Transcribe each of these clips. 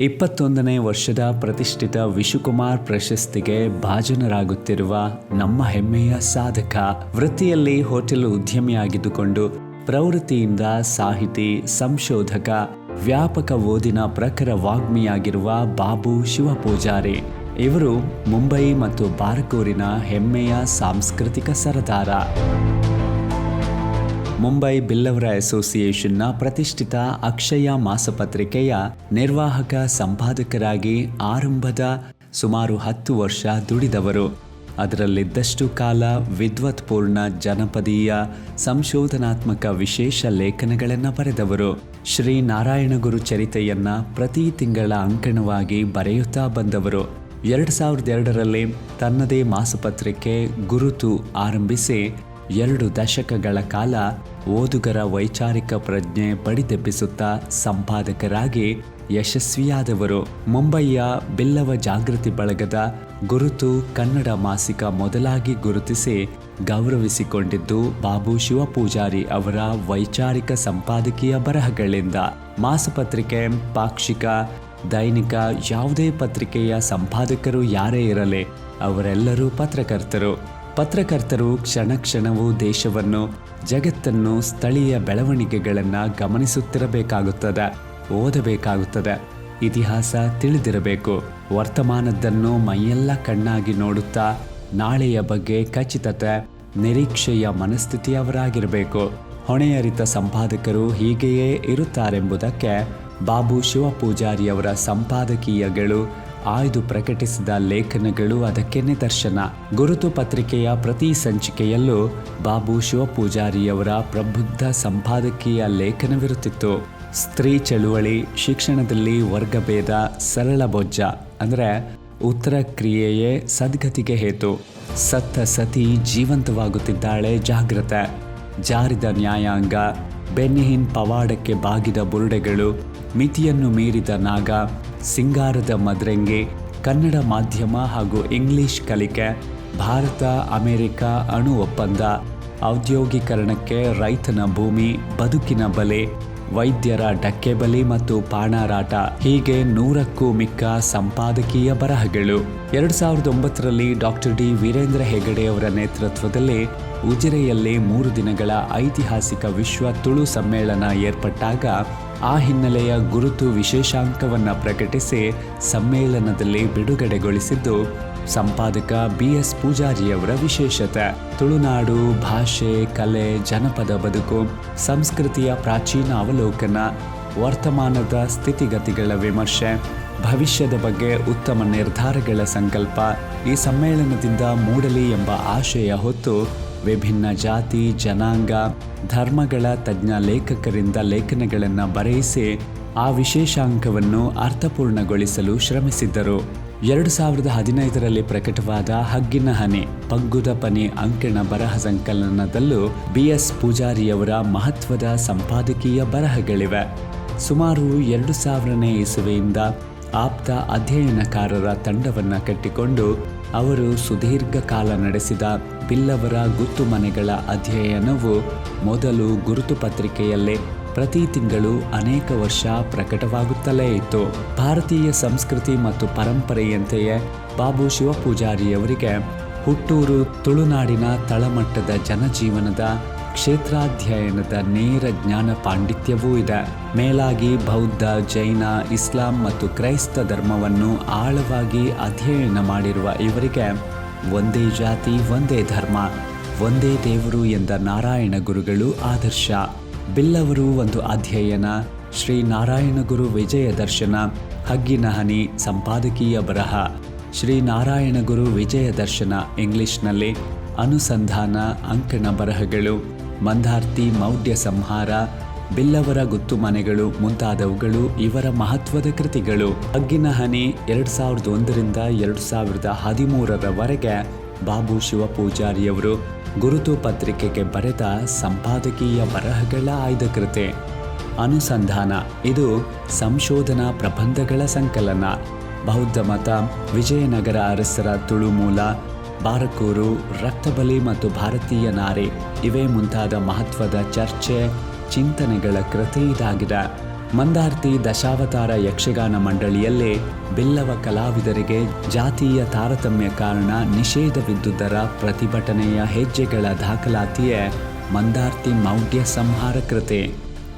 21ನೇ ವರ್ಷದ ಪ್ರತಿಷ್ಠಿತ ವಿಶುಕುಮಾರ್ ಪ್ರಶಸ್ತಿಗೆ ಭಾಜನರಾಗುತ್ತಿರುವ ನಮ್ಮ ಹೆಮ್ಮೆಯ ಸಾಧಕ, ವೃತ್ತಿಯಲ್ಲಿ ಹೋಟೆಲ್ ಉದ್ಯಮಿಯಾಗಿದ್ದುಕೊಂಡು ಪ್ರವೃತ್ತಿಯಿಂದ ಸಾಹಿತಿ, ಸಂಶೋಧಕ, ವ್ಯಾಪಕ ಓದಿನ ಪ್ರಖರ ವಾಗ್ಮಿಯಾಗಿರುವ ಬಾಬು ಶಿವಪೂಜಾರಿ. ಇವರು ಮುಂಬೈ ಮತ್ತು ಬಾರಕೂರಿನ ಹೆಮ್ಮೆಯ ಸಾಂಸ್ಕೃತಿಕ ಸರದಾರ. ಮುಂಬೈ ಬಿಲ್ಲವರ ಅಸೋಸಿಯೇಷನ್ನ ಪ್ರತಿಷ್ಠಿತ ಅಕ್ಷಯ ಮಾಸಪತ್ರಿಕೆಯ ನಿರ್ವಾಹಕ ಸಂಪಾದಕರಾಗಿ ಆರಂಭದ ಸುಮಾರು 10 ವರ್ಷ ದುಡಿದವರು. ಅದರಲ್ಲಿದ್ದಷ್ಟು ಕಾಲ ವಿದ್ವತ್ಪೂರ್ಣ, ಜನಪದೀಯ, ಸಂಶೋಧನಾತ್ಮಕ ವಿಶೇಷ ಲೇಖನಗಳನ್ನು ಬರೆದವರು. ಶ್ರೀ ನಾರಾಯಣ ಗುರು ಚರಿತೆಯನ್ನ ಪ್ರತಿ ತಿಂಗಳ ಅಂಕಣವಾಗಿ ಬರೆಯುತ್ತಾ ಬಂದವರು. 2002ರಲ್ಲಿ ತನ್ನದೇ ಮಾಸಪತ್ರಿಕೆ ಗುರುತು ಆರಂಭಿಸಿ 2 ದಶಕಗಳ ಕಾಲ ಓದುಗರ ವೈಚಾರಿಕ ಪ್ರಜ್ಞೆ ಬಡಿದೆಬ್ಬಿಸುತ್ತಾ ಸಂಪಾದಕರಾಗಿ ಯಶಸ್ವಿಯಾದವರು. ಮುಂಬಯಿಯ ಬಿಲ್ಲವ ಜಾಗೃತಿ ಬಳಗದ ಗುರುತು ಕನ್ನಡ ಮಾಸಿಕ ಮೊದಲಾಗಿ ಗುರುತಿಸಿ ಗೌರವಿಸಿಕೊಂಡಿದ್ದು ಬಾಬು ಶಿವಪೂಜಾರಿ ಅವರ ವೈಚಾರಿಕ ಸಂಪಾದಕೀಯ ಬರಹಗಳಿಂದ. ಮಾಸಪತ್ರಿಕೆ, ಪಾಕ್ಷಿಕ, ದೈನಿಕ, ಯಾವುದೇ ಪತ್ರಿಕೆಯ ಸಂಪಾದಕರು ಯಾರೇ ಇರಲಿ, ಅವರೆಲ್ಲರೂ ಪತ್ರಕರ್ತರು ಕ್ಷಣ ಕ್ಷಣವೂ ದೇಶವನ್ನು, ಜಗತ್ತನ್ನು, ಸ್ಥಳೀಯ ಬೆಳವಣಿಗೆಗಳನ್ನು ಗಮನಿಸುತ್ತಿರಬೇಕಾಗುತ್ತದೆ, ಓದಬೇಕಾಗುತ್ತದೆ, ಇತಿಹಾಸ ತಿಳಿದಿರಬೇಕು. ವರ್ತಮಾನದ್ದನ್ನು ಮೈಯೆಲ್ಲ ಕಣ್ಣಾಗಿ ನೋಡುತ್ತಾ ನಾಳೆಯ ಬಗ್ಗೆ ಖಚಿತತೆ, ನಿರೀಕ್ಷೆಯ ಮನಸ್ಥಿತಿಯವರಾಗಿರಬೇಕು. ಹೊಣೆಯರಿತ ಸಂಪಾದಕರು ಹೀಗೆಯೇ ಇರುತ್ತಾರೆಂಬುದಕ್ಕೆ ಬಾಬು ಶಿವಪೂಜಾರಿಯವರ ಸಂಪಾದಕೀಯಗಳು, ಆಯ್ದು ಪ್ರಕಟಿಸಿದ ಲೇಖನಗಳು ಅದಕ್ಕೆ ನಿದರ್ಶನ. ಗುರುತು ಪತ್ರಿಕೆಯ ಪ್ರತಿ ಸಂಚಿಕೆಯಲ್ಲೂ ಬಾಬು ಶಿವಪೂಜಾರಿಯವರ ಪ್ರಬುದ್ಧ ಸಂಪಾದಕೀಯ ಲೇಖನವಿರುತ್ತಿತ್ತು. ಸ್ತ್ರೀ ಚಳುವಳಿ, ಶಿಕ್ಷಣದಲ್ಲಿ ವರ್ಗಭೇದ, ಸರಳ ಬೊಜ್ಜ ಅಂದರೆ ಉತ್ತರ ಕ್ರಿಯೆಯೇ ಸದ್ಗತಿಗೆ ಹೇತು, ಸತ್ತ ಸತಿ ಜೀವಂತವಾಗುತ್ತಿದ್ದಾಳೆ ಜಾಗ್ರತೆ, ಜಾರಿದ ನ್ಯಾಯಾಂಗ, ಬೆನ್ನಿಹಿನ್ ಪವಾಡಕ್ಕೆ ಬಾಗಿದ ಬುರುಡೆಗಳು, ಮಿತಿಯನ್ನು ಮೀರಿದ ನಾಗ, ಸಿಂಗಾರದ ಮದ್ರೆಂಗಿ, ಕನ್ನಡ ಮಾಧ್ಯಮ ಹಾಗೂ ಇಂಗ್ಲಿಷ್ ಕಲಿಕೆ, ಭಾರತ ಅಮೆರಿಕ ಅಣು ಒಪ್ಪಂದ, ಔದ್ಯೋಗೀಕರಣಕ್ಕೆ ರೈತನ ಭೂಮಿ, ಬದುಕಿನ ಬಲೆ, ವೈದ್ಯರ ಡಕ್ಕೆ ಬಲಿ ಮತ್ತು ಪಾಣಾರಾಟ, ಹೀಗೆ 100ಕ್ಕೂ ಮಿಕ್ಕ ಸಂಪಾದಕೀಯ ಬರಹಗಳು. 2009ರಲ್ಲಿ ಡಾಕ್ಟರ್ ಡಿ ವೀರೇಂದ್ರ ಹೆಗಡೆ ಅವರ ನೇತೃತ್ವದಲ್ಲಿ ಉಜಿರೆಯಲ್ಲಿ 3 ದಿನಗಳ ಐತಿಹಾಸಿಕ ವಿಶ್ವ ತುಳು ಸಮ್ಮೇಳನ ಏರ್ಪಟ್ಟಾಗ ಆ ಹಿನ್ನೆಲೆಯ ಗುರುತು ವಿಶೇಷಾಂಕವನ್ನು ಪ್ರಕಟಿಸಿ ಸಮ್ಮೇಳನದಲ್ಲಿ ಬಿಡುಗಡೆಗೊಳಿಸಿದ್ದು ಸಂಪಾದಕ BS ಪೂಜಾರಿಯವರ ವಿಶೇಷತೆ. ತುಳುನಾಡು ಭಾಷೆ, ಕಲೆ, ಜನಪದ ಬದುಕು, ಸಂಸ್ಕೃತಿಯ ಪ್ರಾಚೀನ ಅವಲೋಕನ, ವರ್ತಮಾನದ ಸ್ಥಿತಿಗತಿಗಳ ವಿಮರ್ಶೆ, ಭವಿಷ್ಯದ ಬಗ್ಗೆ ಉತ್ತಮ ನಿರ್ಧಾರಗಳ ಸಂಕಲ್ಪ ಈ ಸಮ್ಮೇಳನದಿಂದ ಮೂಡಲಿ ಎಂಬ ಆಶಯ ಹೊತ್ತು ವಿಭಿನ್ನ ಜಾತಿ, ಜನಾಂಗ, ಧರ್ಮಗಳ ತಜ್ಞ ಲೇಖಕರಿಂದ ಲೇಖನಗಳನ್ನು ಬರೆಯಿಸಿ ಆ ವಿಶೇಷಾಂಕವನ್ನು ಅರ್ಥಪೂರ್ಣಗೊಳಿಸಲು ಶ್ರಮಿಸಿದ್ದರು. 2015ರಲ್ಲಿ ಪ್ರಕಟವಾದ ಹಗ್ಗಿನ ಹನಿ, ಪಗ್ಗುದ ಪನಿ ಅಂಕಣ ಬರಹ ಸಂಕಲನದಲ್ಲೂ BS ಪೂಜಾರಿಯವರ ಮಹತ್ವದ ಸಂಪಾದಕೀಯ ಬರಹಗಳಿವೆ. ಸುಮಾರು 2000ನೇ ಇಸವಿಯಿಂದ ಆಪ್ತ ಅಧ್ಯಯನಕಾರರ ತಂಡವನ್ನು ಕಟ್ಟಿಕೊಂಡು ಅವರು ಸುದೀರ್ಘ ಕಾಲ ನಡೆಸಿದ ಬಿಲ್ಲವರ ಗುತ್ತು ಮನೆಗಳ ಅಧ್ಯಯನವು ಮೊದಲು ಗುರುತು ಪತ್ರಿಕೆಯಲ್ಲೇ ಪ್ರತಿ ತಿಂಗಳು ಅನೇಕ ವರ್ಷ ಪ್ರಕಟವಾಗುತ್ತಲೇ ಇತ್ತು. ಭಾರತೀಯ ಸಂಸ್ಕೃತಿ ಮತ್ತು ಪರಂಪರೆಯಂತೆಯೇ ಬಾಬು ಶಿವಪೂಜಾರಿಯವರಿಗೆ ಹುಟ್ಟೂರು ತುಳುನಾಡಿನ ತಳಮಟ್ಟದ ಜನಜೀವನದ ಕ್ಷೇತ್ರಾಧ್ಯಯನದ ನೇರ ಜ್ಞಾನ ಪಾಂಡಿತ್ಯವೂ ಇದೆ. ಮೇಲಾಗಿ ಬೌದ್ಧ, ಜೈನ, ಇಸ್ಲಾಂ ಮತ್ತು ಕ್ರೈಸ್ತ ಧರ್ಮವನ್ನು ಆಳವಾಗಿ ಅಧ್ಯಯನ ಮಾಡಿರುವ ಇವರಿಗೆ ಒಂದೇ ಜಾತಿ, ಒಂದೇ ಧರ್ಮ, ಒಂದೇ ದೇವರು ಎಂದ ನಾರಾಯಣ ಗುರುಗಳು ಆದರ್ಶ. ಬಿಲ್ಲವರು ಒಂದು ಅಧ್ಯಯನ, ಶ್ರೀ ನಾರಾಯಣ ಗುರು ವಿಜಯ ದರ್ಶನ, ಹಗ್ಗಿನ ಹನಿ ಸಂಪಾದಕೀಯ ಬರಹ, ಶ್ರೀ ನಾರಾಯಣ ಗುರು ವಿಜಯ ದರ್ಶನ ಇಂಗ್ಲಿಷ್ನಲ್ಲಿ, ಅನುಸಂಧಾನ ಅಂಕಣ ಬರಹಗಳು, ಮಂದಾರ್ತಿ ಮೌಢ್ಯ ಸಂಹಾರ, ಬಿಲ್ಲವರ ಗುತ್ತು ಮನೆಗಳು ಮುಂತಾದವುಗಳು ಇವರ ಮಹತ್ವದ ಕೃತಿಗಳು. ಹಗ್ಗಿನ ಹನಿ 2001ರಿಂದ 2013ರವರೆಗೆ ಬಾಬು ಶಿವಪೂಜಾರಿಯವರು ಗುರುತು ಪತ್ರಿಕೆಗೆ ಬರೆದ ಸಂಪಾದಕೀಯ ಬರಹಗಳ ಆಯ್ದ ಕೃತಿ. ಅನುಸಂಧಾನ ಇದು ಸಂಶೋಧನಾ ಪ್ರಬಂಧಗಳ ಸಂಕಲನ. ಬೌದ್ಧ ಮತ, ವಿಜಯನಗರ ಅರಸರ ತುಳು ಮೂಲ, ಬಾರಕೂರು, ರಕ್ತಬಲಿ ಮತ್ತು ಭಾರತೀಯ ನಾರಿ ಇವೇ ಮುಂತಾದ ಮಹತ್ವದ ಚರ್ಚೆ, ಚಿಂತನೆಗಳ ಕೃತಿ ಇದಾಗಿದೆ. ಮಂದಾರ್ತಿ ದಶಾವತಾರ ಯಕ್ಷಗಾನ ಮಂಡಳಿಯಲ್ಲೇ ಬಿಲ್ಲವ ಕಲಾವಿದರಿಗೆ ಜಾತೀಯ ತಾರತಮ್ಯ ಕಾರಣ ನಿಷೇಧವಿದ್ದುದರ ಪ್ರತಿಭಟನೆಯ ಹೆಜ್ಜೆಗಳ ದಾಖಲಾತಿಯೇ ಮಂದಾರ್ತಿ ಮೌಢ್ಯ ಸಂಹಾರ ಕೃತಿ.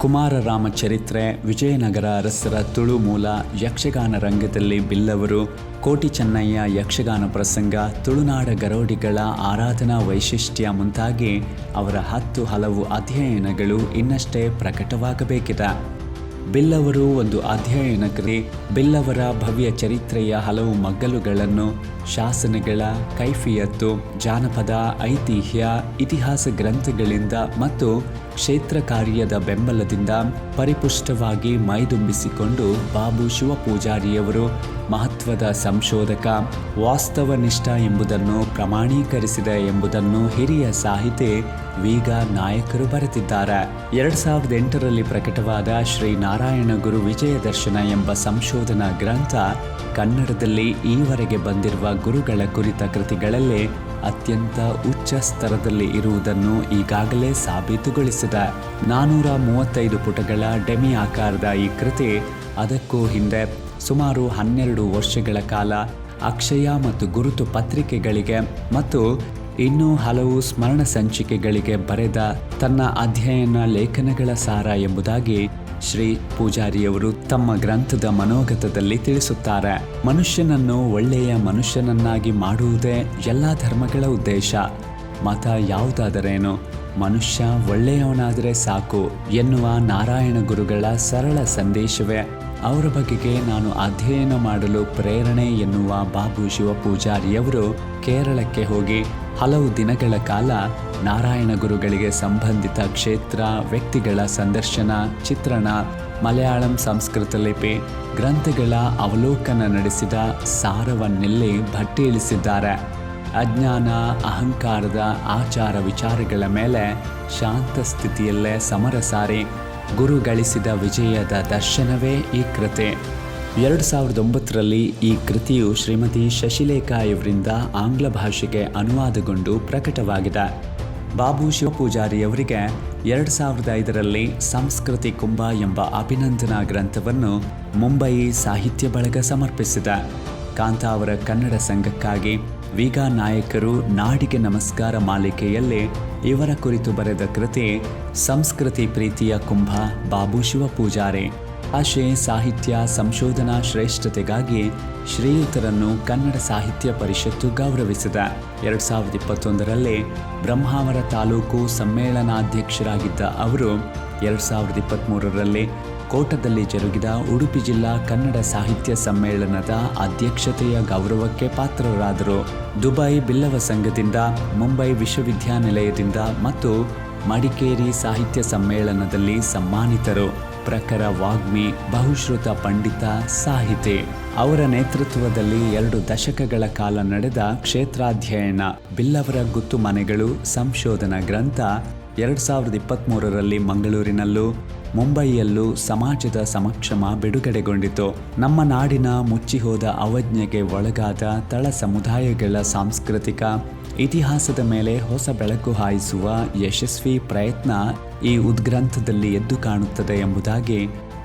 ಕುಮಾರ ರಾಮಚರಿತ್ರೆ, ವಿಜಯನಗರ ಅರಸರ ತುಳು ಮೂಲ, ಯಕ್ಷಗಾನ ರಂಗದಲ್ಲಿ ಬಿಲ್ಲವರು, ಕೋಟಿ ಚೆನ್ನಯ್ಯ ಯಕ್ಷಗಾನ ಪ್ರಸಂಗ, ತುಳುನಾಡ ಗರೋಡಿಗಳ ಆರಾಧನಾ ವೈಶಿಷ್ಟ್ಯ ಮುಂತಾಗಿ ಅವರ 10 ಹಲವು ಅಧ್ಯಯನಗಳು ಇನ್ನಷ್ಟೇ ಪ್ರಕಟವಾಗಬೇಕಿದೆ. ಬಿಲ್ಲವರು ಒಂದು ಅಧ್ಯಯನ ಕೃತಿ. ಬಿಲ್ಲವರ ಭವ್ಯ ಚರಿತ್ರೆಯ ಹಲವು ಮಗ್ಗಲುಗಳನ್ನು ಶಾಸನಗಳ, ಕೈಫಿಯತ್ತು, ಜಾನಪದ, ಐತಿಹ್ಯ, ಇತಿಹಾಸ ಗ್ರಂಥಗಳಿಂದ ಮತ್ತು ಕ್ಷೇತ್ರ ಕಾರ್ಯದ ಬೆಂಬಲದಿಂದ ಪರಿಪುಷ್ಟವಾಗಿ ಮೈದುಂಬಿಸಿಕೊಂಡು ಬಾಬು ಶಿವಪೂಜಾರಿಯವರು ಮಹತ್ವದ ಸಂಶೋಧಕ, ವಾಸ್ತವನಿಷ್ಠ ಎಂಬುದನ್ನು ಪ್ರಮಾಣೀಕರಿಸಿದೆ ಎಂಬುದನ್ನು ಹಿರಿಯ ಸಾಹಿತಿ ವೀಗ ನಾಯಕರು ಬರೆದಿದ್ದಾರೆ. 2008ರಲ್ಲಿ ಪ್ರಕಟವಾದ ಶ್ರೀ ನಾರಾಯಣ ಗುರು ವಿಜಯ ದರ್ಶನ ಎಂಬ ಸಂಶೋಧನಾ ಗ್ರಂಥ ಕನ್ನಡದಲ್ಲಿ ಈವರೆಗೆ ಬಂದಿರುವ ಗುರುಗಳ ಕುರಿತ ಕೃತಿಗಳಲ್ಲೇ ಅತ್ಯಂತ ಉಚ್ಚ ಸ್ತರದಲ್ಲಿ ಇರುವುದನ್ನು ಈಗಾಗಲೇ ಸಾಬೀತುಗೊಳಿಸಿದೆ. 435 ಪುಟಗಳ ಡೆಮಿ ಆಕಾರದ ಈ ಕೃತಿ ಅದಕ್ಕೂ ಹಿಂದೆ ಸುಮಾರು 12 ವರ್ಷಗಳ ಕಾಲ ಅಕ್ಷಯ ಮತ್ತು ಗುರುತು ಪತ್ರಿಕೆಗಳಿಗೆ ಮತ್ತು ಇನ್ನೂ ಹಲವು ಸ್ಮರಣ ಸಂಚಿಕೆಗಳಿಗೆ ಬರೆದ ತನ್ನ ಅಧ್ಯಯನ ಲೇಖನಗಳ ಸಾರ ಎಂಬುದಾಗಿ ಶ್ರೀ ಪೂಜಾರಿಯವರು ತಮ್ಮ ಗ್ರಂಥದ ಮನೋಗತದಲ್ಲಿ ತಿಳಿಸುತ್ತಾರೆ. ಮನುಷ್ಯನನ್ನು ಒಳ್ಳೆಯ ಮನುಷ್ಯನನ್ನಾಗಿ ಮಾಡುವುದೇ ಎಲ್ಲ ಧರ್ಮಗಳ ಉದ್ದೇಶ. ಮತ ಯಾವುದಾದರೇನು, ಮನುಷ್ಯ ಒಳ್ಳೆಯವನಾದರೆ ಸಾಕು ಎನ್ನುವ ನಾರಾಯಣ ಗುರುಗಳ ಸರಳ ಸಂದೇಶವೇ ಅವರ ಬಗೆಗೆ ನಾನು ಅಧ್ಯಯನ ಮಾಡಲು ಪ್ರೇರಣೆ ಎನ್ನುವ ಬಾಬು ಶಿವಪೂಜಾರಿಯವರು ಕೇರಳಕ್ಕೆ ಹೋಗಿ ಹಲವು ದಿನಗಳ ಕಾಲ ನಾರಾಯಣ ಗುರುಗಳಿಗೆ ಸಂಬಂಧಿತ ಕ್ಷೇತ್ರ, ವ್ಯಕ್ತಿಗಳ ಸಂದರ್ಶನ, ಚಿತ್ರಣ, ಮಲಯಾಳಂ ಸಂಸ್ಕೃತ ಲಿಪಿ ಗ್ರಂಥಗಳ ಅವಲೋಕನ ನಡೆಸಿದ ಸಾರವನ್ನೆಲ್ಲಿ ಭಟ್ಟಿ ಇಳಿಸಿದ್ದಾರೆ. ಅಜ್ಞಾನ, ಅಹಂಕಾರದ ಆಚಾರ ವಿಚಾರಗಳ ಮೇಲೆ ಶಾಂತ ಸ್ಥಿತಿಯಲ್ಲೇ ಸಮರ ಸಾರಿ ಗುರು ಗಳಿಸಿದ ವಿಜಯದ ದರ್ಶನವೇ ಈ ಕೃತಿ. 2009ರಲ್ಲಿ ಈ ಕೃತಿಯು ಶ್ರೀಮತಿ ಶಶಿಲೇಖಾ ಇವರಿಂದ ಆಂಗ್ಲ ಭಾಷೆಗೆ ಅನುವಾದಗೊಂಡು ಪ್ರಕಟವಾಗಿದೆ. ಬಾಬು ಶಿವಪೂಜಾರಿಯವರಿಗೆ 2005ರಲ್ಲಿ ಸಂಸ್ಕೃತಿ ಕುಂಭ ಎಂಬ ಅಭಿನಂದನಾ ಗ್ರಂಥವನ್ನು ಮುಂಬಯಿ ಸಾಹಿತ್ಯ ಬಳಗ ಸಮರ್ಪಿಸಿದೆ. ಕಾಂತಾವರ ಕನ್ನಡ ಸಂಘಕ್ಕಾಗಿ ವೀಗ ನಾಯಕರು ನಾಡಿಗೆ ನಮಸ್ಕಾರ ಮಾಲಿಕೆಯಲ್ಲಿ ಇವರ ಕುರಿತು ಬರೆದ ಕೃತಿ ಸಂಸ್ಕೃತಿ ಪ್ರೀತಿಯ ಕುಂಭ ಬಾಬು ಶಿವಪೂಜಾರಿ. ಭಾಷೆ, ಸಾಹಿತ್ಯ, ಸಂಶೋಧನಾ ಶ್ರೇಷ್ಠತೆಗಾಗಿ ಶ್ರೀಯುತರನ್ನು ಕನ್ನಡ ಸಾಹಿತ್ಯ ಪರಿಷತ್ತು ಗೌರವಿಸಿದೆ. 2021ರಲ್ಲಿ ಬ್ರಹ್ಮಾವರ ತಾಲೂಕು ಸಮ್ಮೇಳನಾಧ್ಯಕ್ಷರಾಗಿದ್ದ ಅವರು 2023ರಲ್ಲಿ ಕೋಟದಲ್ಲಿ ಜರುಗಿದ ಉಡುಪಿ ಜಿಲ್ಲಾ ಕನ್ನಡ ಸಾಹಿತ್ಯ ಸಮ್ಮೇಳನದ ಅಧ್ಯಕ್ಷತೆಯ ಗೌರವಕ್ಕೆ ಪಾತ್ರರಾದರು. ದುಬೈ ಬಿಲ್ಲವ ಸಂಘದಿಂದ, ಮುಂಬೈ ವಿಶ್ವವಿದ್ಯಾನಿಲಯದಿಂದ ಮತ್ತು ಮಡಿಕೇರಿ ಸಾಹಿತ್ಯ ಸಮ್ಮೇಳನದಲ್ಲಿ ಸನ್ಮಾನಿತರು. ಪ್ರಖರ ವಾಗ್ಮಿ, ಬಹುಶ್ರುತ ಪಂಡಿತ, ಸಾಹಿತಿ. ಅವರ ನೇತೃತ್ವದಲ್ಲಿ 2 ದಶಕಗಳ ಕಾಲ ನಡೆದ ಕ್ಷೇತ್ರಾಧ್ಯಯನ ಬಿಲ್ಲವರ ಗುತ್ತು ಮನೆಗಳು ಸಂಶೋಧನಾ ಗ್ರಂಥ 2023ರಲ್ಲಿ ಮಂಗಳೂರಿನಲ್ಲೂ ಮುಂಬಯಿಯಲ್ಲೂ ಸಮಾಜದ ಸಮಕ್ಷಮ ಬಿಡುಗಡೆಗೊಂಡಿತು. ನಮ್ಮ ನಾಡಿನ ಮುಚ್ಚಿಹೋದ ಅವಜ್ಞೆಗೆ ಒಳಗಾದ ತಳ ಸಮುದಾಯಗಳ ಸಾಂಸ್ಕೃತಿಕ ಇತಿಹಾಸದ ಮೇಲೆ ಹೊಸ ಬೆಳಕು ಹಾಯಿಸುವ ಯಶಸ್ವಿ ಪ್ರಯತ್ನ ಈ ಉದ್ಗ್ರಂಥದಲ್ಲಿ ಎದ್ದು ಕಾಣುತ್ತದೆ ಎಂಬುದಾಗಿ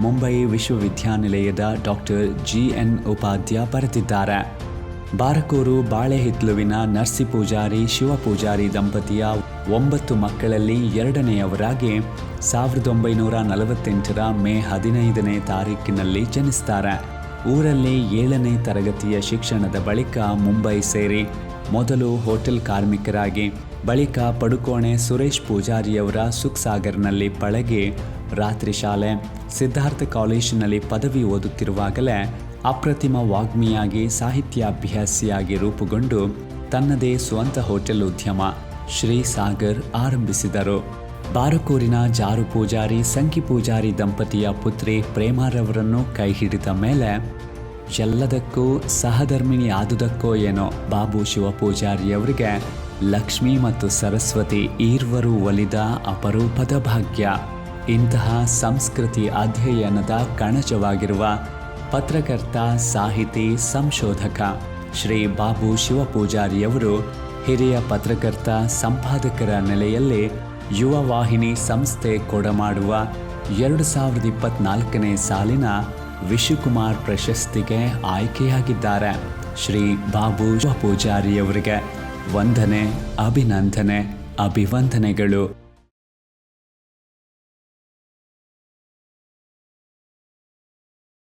ಮುಂಬೈ ವಿಶ್ವವಿದ್ಯಾನಿಲಯದ ಡಾಕ್ಟರ್ GN ಉಪಾಧ್ಯ ಬರೆದಿದ್ದಾರೆ. ಬಾರಕೂರು ಬಾಳೆಹಿತ್ಲುವಿನ ನರ್ಸಿ ಪೂಜಾರಿ ಶಿವಪೂಜಾರಿ ದಂಪತಿಯ 9 ಮಕ್ಕಳಲ್ಲಿ 2ನೆಯವರಾಗಿ 1948ರ ಮೇ 15ನೇ ತಾರೀಕಿನಲ್ಲಿ ಜನಿಸ್ತಾರೆ. ಊರಲ್ಲಿ 7ನೇ ತರಗತಿಯ ಶಿಕ್ಷಣದ ಬಳಿಕ ಮುಂಬೈ ಸೇರಿ ಮೊದಲು ಹೋಟೆಲ್ ಕಾರ್ಮಿಕರಾಗಿ, ಬಳಿಕ ಪಡುಕೋಣೆ ಸುರೇಶ್ ಪೂಜಾರಿಯವರ ಸುಖಸಾಗರ್ನಲ್ಲಿ ಪಳಗಿ ರಾತ್ರಿ ಶಾಲೆ, ಸಿದ್ಧಾರ್ಥ ಕಾಲೇಜಿನಲ್ಲಿ ಪದವಿ ಓದುತ್ತಿರುವಾಗಲೇ ಅಪ್ರತಿಮ ವಾಗ್ಮಿಯಾಗಿ ಸಾಹಿತ್ಯಾಭ್ಯಾಸಿಯಾಗಿ ರೂಪುಗೊಂಡು ತನ್ನದೇ ಸ್ವಂತ ಹೋಟೆಲ್ ಉದ್ಯಮ ಶ್ರೀ ಸಾಗರ್ ಆರಂಭಿಸಿದರು. ಬಾರಕೂರಿನ ಜಾರು ಪೂಜಾರಿ, ಸಂಕಿ ಪೂಜಾರಿ ದಂಪತಿಯ ಪುತ್ರಿ ಪ್ರೇಮಾರವರನ್ನು ಕೈ ಹಿಡಿದ ಮೇಲೆ ಎಲ್ಲದಕ್ಕೂ ಸಹಧರ್ಮಿಣಿ ಆದುದಕ್ಕೋ ಏನೋ ಬಾಬು ಶಿವಪೂಜಾರಿಯವರಿಗೆ ಲಕ್ಷ್ಮಿ ಮತ್ತು ಸರಸ್ವತಿ ಈರ್ವರು ಒಲಿದ ಅಪರೂಪದ ಭಾಗ್ಯ. ಇಂತಹ ಸಂಸ್ಕೃತಿ ಅಧ್ಯಯನದ ಕಣಜವಾಗಿರುವ ಪತ್ರಕರ್ತ, ಸಾಹಿತಿ, ಸಂಶೋಧಕ ಶ್ರೀ ಬಾಬು ಶಿವಪೂಜಾರಿಯವರು ಹಿರಿಯ ಪತ್ರಕರ್ತ, ಸಂಪಾದಕರ ನೆಲೆಯಲ್ಲಿ ಯುವ ವಾಹಿನಿ ಸಂಸ್ಥೆ ಕೊಡಮಾಡುವ 2024ನೇ ಸಾಲಿನ ವಿಶುಕುಮಾರ್ ಪ್ರಶಸ್ತಿಗೆ ಆಯ್ಕೆಯಾಗಿದ್ದಾರೆ. ಶ್ರೀ ಬಾಬು ಪೂಜಾರಿಯವರಿಗೆ ವಂದನೆ, ಅಭಿನಂದನೆ, ಅಭಿವಂದನೆಗಳು.